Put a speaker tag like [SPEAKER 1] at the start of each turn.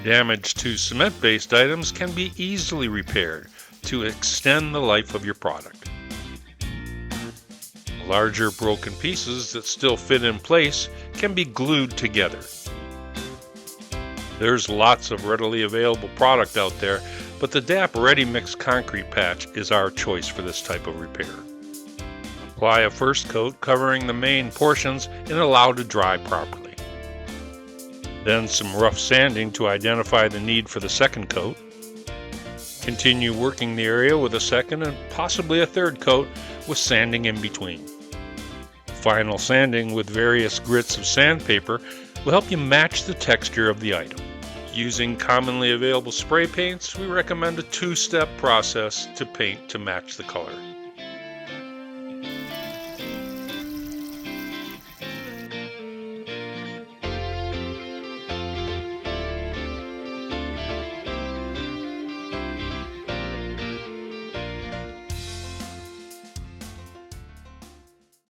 [SPEAKER 1] Damage to cement-based items can be easily repaired to extend the life of your product. Larger broken pieces that still fit in place can be glued together. There's lots of readily available product out there, but the DAP Ready Mix Concrete Patch is our choice for this type of repair. Apply a first coat covering the main portions and allow to dry properly. Then some rough sanding to identify the need for the second coat. Continue working the area with a second and possibly a third coat with sanding in between. Final sanding with various grits of sandpaper will help you match the texture of the item. Using commonly available spray paints, we recommend a two-step process to paint to match the color.